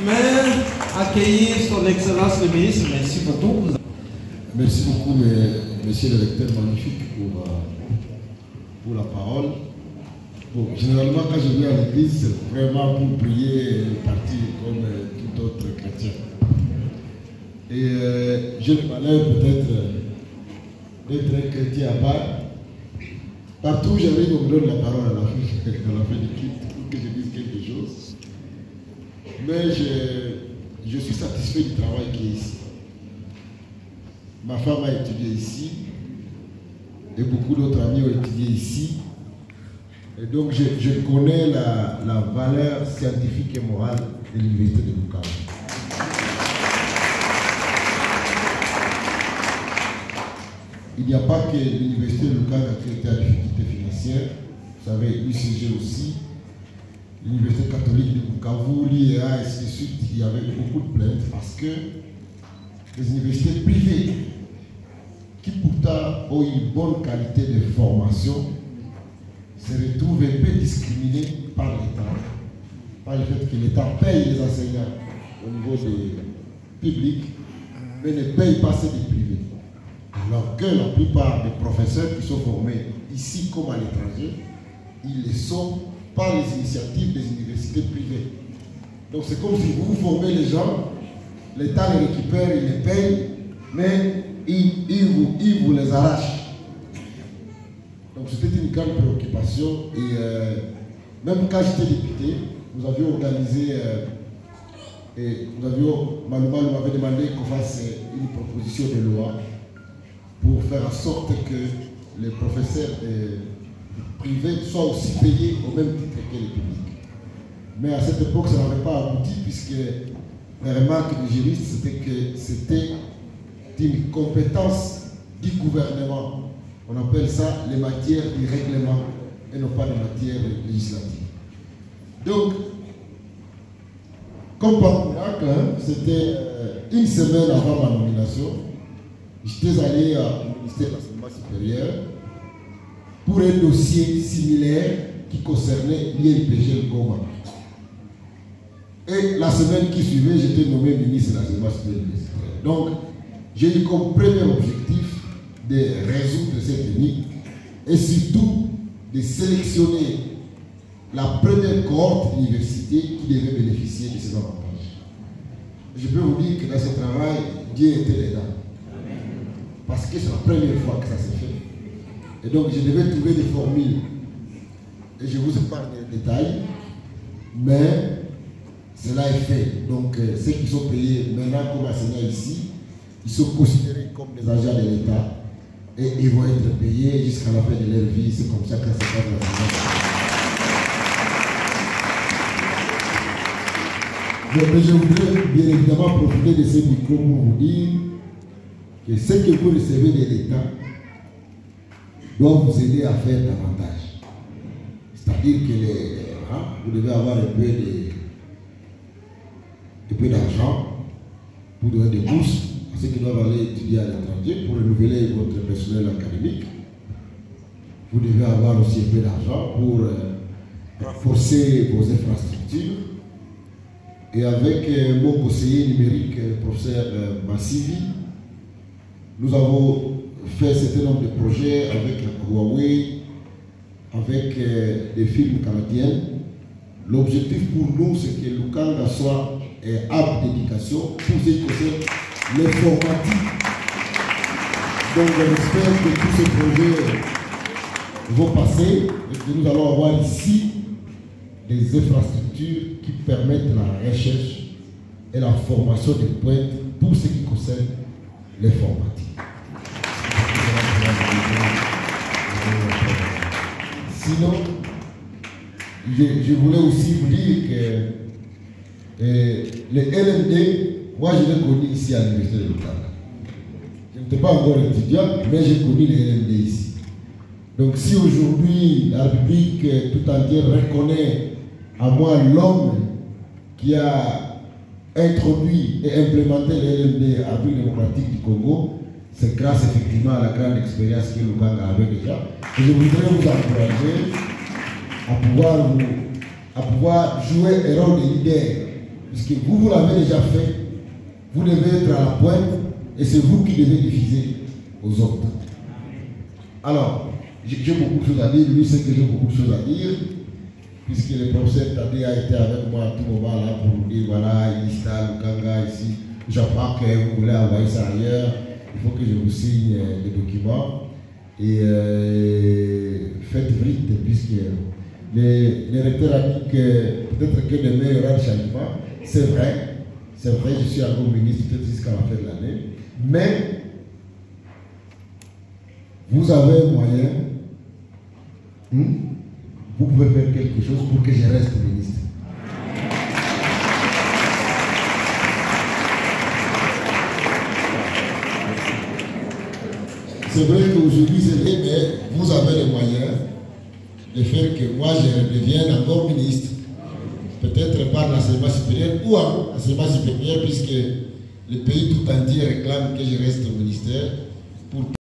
mais accueillir son Excellence le ministre. Merci pour tout. Merci beaucoup, monsieur le recteur, magnifique pour la parole. Bon, généralement, quand je viens à l'église, c'est vraiment pour prier et partir comme tout autre chrétien. Et j'ai le malheur peut-être d'être un chrétien à part. Partout où j'arrive, on me donne la parole à la fin du culte pour que je dise quelque chose. Mais je suis satisfait du travail qui est ici. Ma femme a étudié ici et beaucoup d'autres amis ont étudié ici. Et donc je connais la valeur scientifique et morale de l'université de Bukavu. Il n'y a pas que l'université de Bukavu qui a été à difficulté financière. Vous savez, l'UCG aussi, l'université catholique de Bukavu, l'IEA, et ainsi de suite. Il y avait beaucoup de plaintes parce que les universités privées, qui pourtant ont une bonne qualité de formation, se retrouvent un peu discriminées par l'État, par le fait que l'État paye les enseignants au niveau des publics, mais ne paye pas ceux des privés. Alors que la plupart des professeurs qui sont formés ici comme à l'étranger, ils le sont par les initiatives des universités privées. Donc c'est comme si vous formez les gens, l'État les récupère, il les paye, mais il vous les arrache. Donc c'était une grande préoccupation et même quand j'étais député, nous avions organisé Malouma nous avait demandé qu'on fasse une proposition de loi pour faire en sorte que les professeurs privés soient aussi payés au même titre que les publics. Mais à cette époque, ça n'avait pas abouti puisque la remarque du juriste, c'était que c'était une compétence du gouvernement. On appelle ça les matières du règlement et non pas les matières législatives. Donc, comme par miracle, c'était une semaine avant ma nomination, j'étais allé au ministère de l'Enseignement supérieur pour un dossier similaire qui concernait l'INPG Goma. Et la semaine qui suivait, j'étais nommé ministre de l'Enseignement supérieur. Donc, j'ai eu comme premier objectif de résoudre cette énigme et surtout de sélectionner la première cohorte d'université qui devait bénéficier de ces avantages. Je peux vous dire que dans ce travail, Dieu était là. Parce que c'est la première fois que ça s'est fait. Et donc je devais trouver des formules. Et je vous épargne les détails. Mais cela est fait. Donc ceux qui sont payés maintenant comme enseignants ici, ils sont considérés comme des agents de l'État. Et ils vont être payés jusqu'à la fin de leur vie. C'est comme ça que ça se passe dans l'enseignement. Mais je voudrais bien évidemment profiter de ce micro pour vous dire que ce que vous recevez de l'État doit vous aider à faire davantage. C'est-à-dire que vous devez avoir un peu d'argent pour donner des bourses à ceux qui doivent aller étudier à l'étranger pour renouveler votre personnel académique. Vous devez avoir aussi un peu d'argent pour renforcer vos infrastructures. Et avec mon conseiller numérique, professeur Massivi, nous avons fait un certain nombre de projets avec Huawei, avec des firmes canadiennes. L'objectif pour nous, c'est que Lukanga soit un hub d'éducation pour ce qui concerne l'informatique. Donc j'espère que tous ces projets vont passer et que nous allons avoir ici des infrastructures qui permettent la recherche et la formation de pointe pour ce qui concerne l'informatique. Sinon, je voulais aussi vous dire que les LMD, moi je l'ai connu ici à l'Université de Lukanga. Je n'étais pas encore étudiant, mais j'ai connu les LMD ici. Donc si aujourd'hui la République tout entière reconnaît à moi l'homme qui a introduit et implémenté les LMD à la République démocratique du Congo, c'est grâce effectivement à la grande expérience que Lukanga avait déjà. Et je voudrais vous encourager à pouvoir jouer un rôle de leader puisque vous l'avez déjà fait, vous devez être à la pointe et c'est vous qui devez diffuser aux autres. Alors, j'ai beaucoup de choses à dire, lui sait que j'ai beaucoup de choses à dire, puisque le professeur Tadé a été avec moi à tout moment là pour nous dire voilà, Ilista, Lukanga ici, j'apprends que vous voulez envoyer ça ailleurs, il faut que je vous signe des documents et faites vite, puisque le recteur a dit que peut-être que demain il y aura un changement, c'est vrai, je suis encore ministre peut-être jusqu'à la fin de l'année, mais vous avez un moyen, vous pouvez faire quelque chose pour que je reste ministre. C'est vrai qu'aujourd'hui c'est vrai, mais vous avez les moyens de faire que moi je devienne encore ministre. Peut-être par l'enseignement supérieur ou en enseignement supérieur, puisque le pays tout entier réclame que je reste au ministère pour